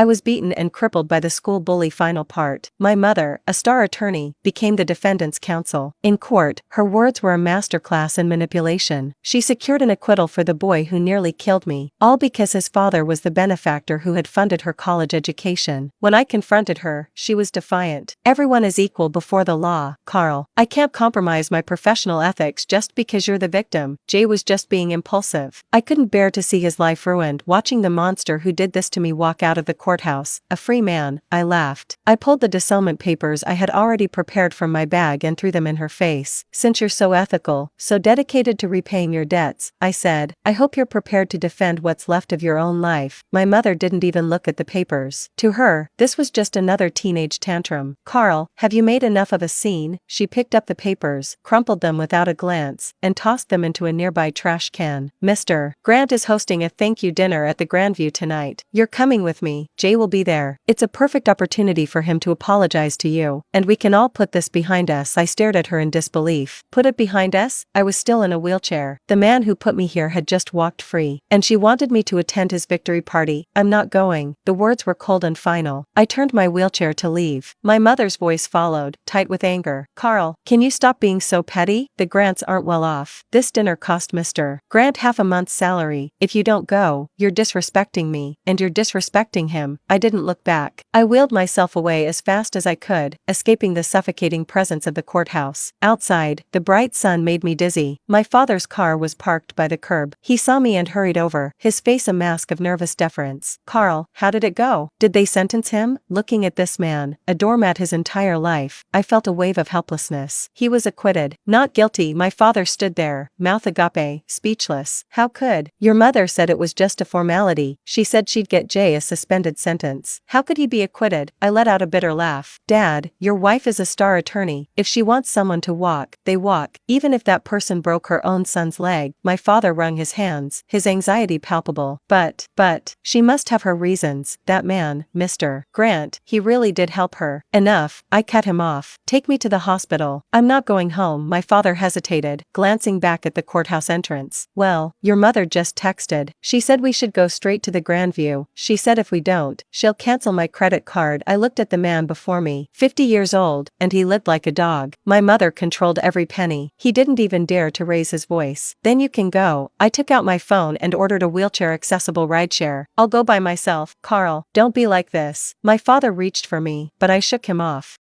I was beaten and crippled by the school bully. Final part. My mother, a star attorney, became the defendant's counsel. In court, her words were a masterclass in manipulation. She secured an acquittal for the boy who nearly killed me, all because his father was the benefactor who had funded her college education. When I confronted her, she was defiant. Everyone is equal before the law, Carl. I can't compromise my professional ethics just because you're the victim. Jay was just being impulsive. I couldn't bear to see his life ruined watching the monster who did this to me walk out of the courthouse, a free man. I laughed. I pulled the discernment papers I had already prepared from my bag and threw them in her face. Since you're so ethical, so dedicated to repaying your debts, I said, I hope you're prepared to defend what's left of your own life. My mother didn't even look at the papers. To her, this was just another teenage tantrum. Carl, have you made enough of a scene? She picked up the papers, crumpled them without a glance, and tossed them into a nearby trash can. Mr. Grant is hosting a thank you dinner at the Grandview tonight. You're coming with me. Jay will be there. It's a perfect opportunity for him to apologize to you, and we can all put this behind us. I stared at her in disbelief. Put it behind us? I was still in a wheelchair. The man who put me here had just walked free, and she wanted me to attend his victory party. I'm not going. The words were cold and final. I turned my wheelchair to leave. My mother's voice followed, tight with anger. Carl, can you stop being so petty? The Grants aren't well off. This dinner cost Mr. Grant half a month's salary. If you don't go, you're disrespecting me, and you're disrespecting him. I didn't look back. I wheeled myself away as fast as I could, escaping the suffocating presence of the courthouse. Outside, the bright sun made me dizzy. My father's car was parked by the curb. He saw me and hurried over, his face a mask of nervous deference. Carl, how did it go? Did they sentence him? Looking at this man, a doormat his entire life, I felt a wave of helplessness. He was acquitted. Not guilty. My father stood there, mouth agape, speechless. How could? Your mother said it was just a formality. She said she'd get Jay a suspended sentence. How could he be acquitted? I let out a bitter laugh. Dad, your wife is a star attorney. If she wants someone to walk, they walk, even if that person broke her own son's leg. My father wrung his hands, his anxiety palpable. But, she must have her reasons. That man, Mr. Grant, he really did help her. Enough, I cut him off. Take me to the hospital. I'm not going home. My father hesitated, glancing back at the courthouse entrance. Well, your mother just texted. She said we should go straight to the Grandview. She said if we don't, she'll cancel my credit card. I looked at the man before me, 50 years old, and he lived like a dog. My mother controlled every penny. He didn't even dare to raise his voice. Then you can go. I took out my phone and ordered a wheelchair-accessible rideshare. I'll go by myself. Carl, don't be like this. My father reached for me, but I shook him off.